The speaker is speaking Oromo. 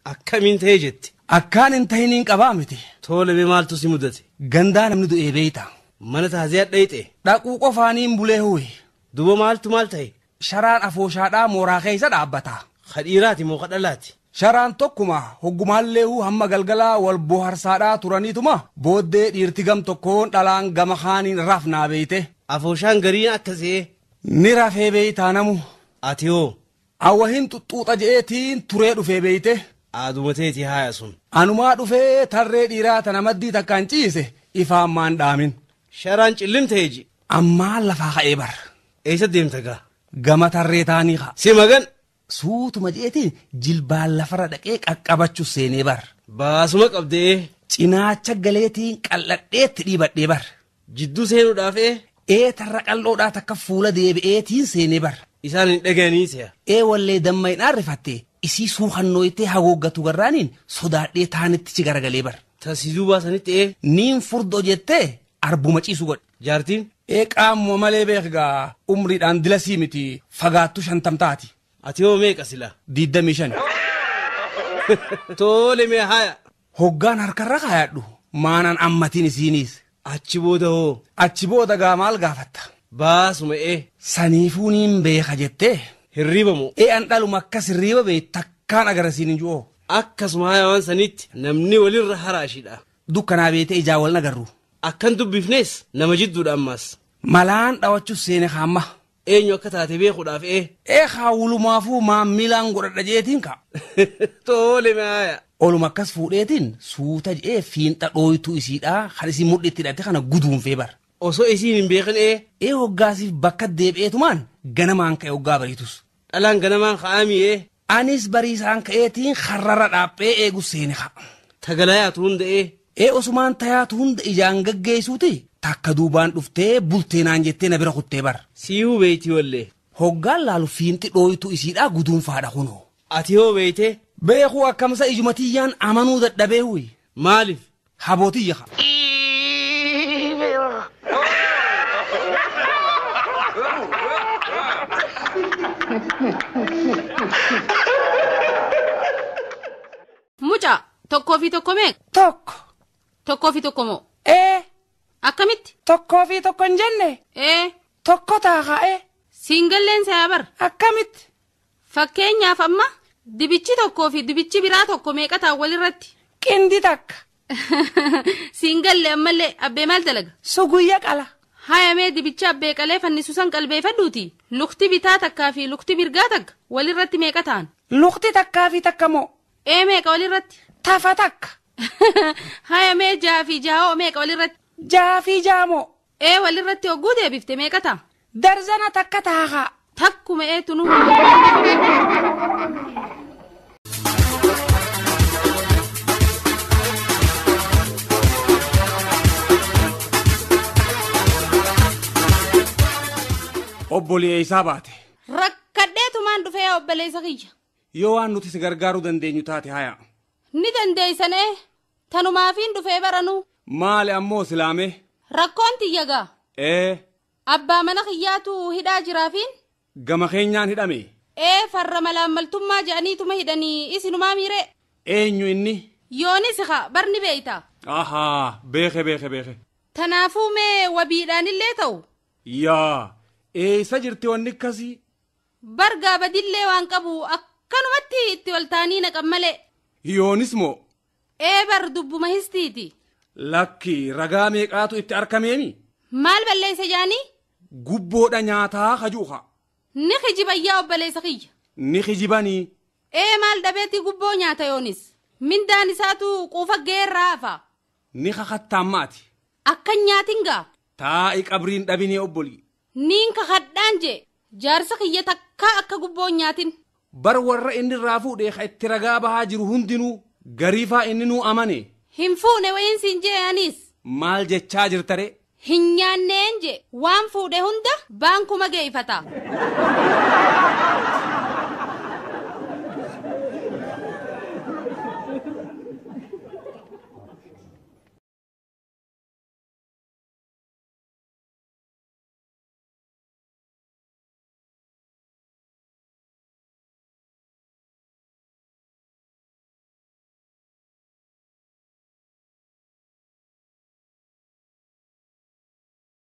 Akkamiin ta'ee jetti? Akkaan hin tahiniin qabaa miti. Tole mee maaltu si mudate? Gandaa namni du'ee beeyta. Mana taaziyaa dhayxe. Dhaquu qofaaniin bulee huwe. Duba maaltu maal ta'e? Sharaan afooshaadhaa mooraa keessa dhaabbata. Khadhiiraati moo khadhalaati? Sharaan tokkuma hoggumaallee hamma galgalaa wal boharsaadhaa turaniituma booddee dhiirti gam tokkoon dhalaan gama kaaniin rafnaa beeyte. Afooshaan gariin akkasee. Ni rafee beeytaa namu. Ati hoo? Awwa hin xuxuuxa je'eetiin turee dhufee beeyte. Aadumateeti haaya sun. Anumaa dhufee tarree dhiiraa tana maddii takkaan ciise ifaan maan dhaamin. Sharaan cillimtee ji. Ammaan lafaa ka'ee bar. Eessa deemta gaa? Gama tarree taanii haa. Si magan. Suutuma je'eetiin jilbaan lafarra dhaqee qaqqabachuu seenee bar. Baasuma qabdee. Cinaacha galeetiin qal'adheetti dhiibadhee bar. Jidduu seenuudhaaf tarra qal'oodhaa takka fuula deebi'eetiin seenee bar. Isaan hin dhaga'anii se'a. Wallee damma hin aarrifatte isii suuhannooytee hagooggatu garraaniin sodaadhee taanittichi garagalee bar. Tasisuu baasanitti niin furdoo jettee arbuma ciisu godhe. Jaartiin? Qaamuma malee beekgaa umriidhaan dilasii miti fagaattu 50 taati. Ati hoo meeqa sila? 25. Tole mee haaya. Hoggaan harkarra kaayadhu maanan ammatiin isiiniis. Achi booda hoo? Achi booda gaa maal gaafatta? Baasuma Saniifuu niin beeka jettee. Hirriba moo? An dhaluma akkas hirriba bee takkaan agarsiin hin jiru. Akkasuma haayawaan sanitti namni walirra haraashidha. Dukkanaa beetee ijaa wal nagarru. Akkan dubbifnees nama jidduudha ammas. Malaan dhawachuus seene haamma. Eenyu akka taate beekuudhaaf haawulumaafuu maammilaan godhadha jeetiin ka. Tole maaya. Oluma akkas fuudheetiin suuta je'ee fiinxa dhooytuu isiidhaa kan isii mudhitti hidhatte kana guduunfee bar. Osoo isiin hin beekan hoggaasiif bakka deebi'eetumaan ganamaan ka'e hoggaa bariitus. Dhalaan ganamaan ka'aami Anis bariisaan ka'eetiin harrara dhaaphee eegu seene ka. Tagalayaatu hunda osumaan tayaatu hunda ijaan gaggeessuuti. Takka duubaan dhuftee bulteenaan jettee na bira kuttee bar. Siihuu beeyti wallee. Hoggaan laalu fiinxi dhooytuu isiidhaa guduunfaadha kunoo. Ati hoo beeyte? Beekuu akkamsa ijumatiyyaan amanuu dadhabee huyi. Maaliif? Habootiyya ka. Mucaa tokkoo fi tokko meeqa? Tokko. Tokkoo fi tokko moo? Akkamitti? Tokkoo fi tokko hin jenne. Tokko taa'ee. Siingalleen saa bar. Akkamitti? Fakkeenyaaf amma dibichi tokkoo fi dibichi biraa tokko meeqa ta'a walirratti? Qindi takka. Siingallee ammallee abbee maal dalaga? Suguyya qala. Haayamee dibicha abbee qalee fannisu san qalbeeffadhuuti. Lukti bitaa takkaa fi lukti mirgaa takka walirratti meeqa ta'an? Lukti takkaa fi takka moo? Meeqa walirratti? Tafa takka. Haayamee jaha fi jaha meeqa walirratti? Jaha fi jaha moo? Walirratti hogguu deebifte meeqa ta'a? Darzana takka ta'a. Takkuma tunu. Obboleessaa baate. Rakkadheetumaan dhufee obboleessa kiyya. Yoo waan nuti si gargaaruu dandeenyu taate haya. Ni dandeeysanee tanumaafiin dhufee baranu. Maali ammoo silaame? Rakkoon tiyya gaa. Abbaa mana kiyyaatu hidhaa jiraafiin? Gama keenyaan hidhame. Farra malaammaltummaa jedhaniituma hidhanii isinumaa miiree. Eenyu inni? Yoonis barni beeyta. Ahaa beeke. Tanaafuu mee wabiidhaanillee ta'u? Yaa eessa jirti wanni akkasii? Bargaa badillee waan qabu akkanumatti itti waltaanii naqan malee. Yoonis moo? Bar dubbuma histiiti. Lakki ragaa meeqaatu itti argameemi? Maal balleessa jaanii? Gubboodha nyaataa kajuuha. Ni kijibayyaa obboleessa kiyya. Ni kijibanii. Maal dhabeetti gubboo nyaata yoonis? Mindaan isaatu quufa geerraa hafa. Ni kakattammaati. Akkan nyaatin gaa? Taa'i qabriin dhabinee obboli. Niin kakadhaan jee jaarsa kiyya takkaa akka gubboo nyaatin. Bar warra inni irraa fuudhee itti ragaa bahaa jiru hundinuu gariifaa inni nuu amane. Hin fuune wayiinsiin je'anis. Maal jechaa jirtare? Hin nyaanneen je waan fuudhe hunda baankuma geeffata.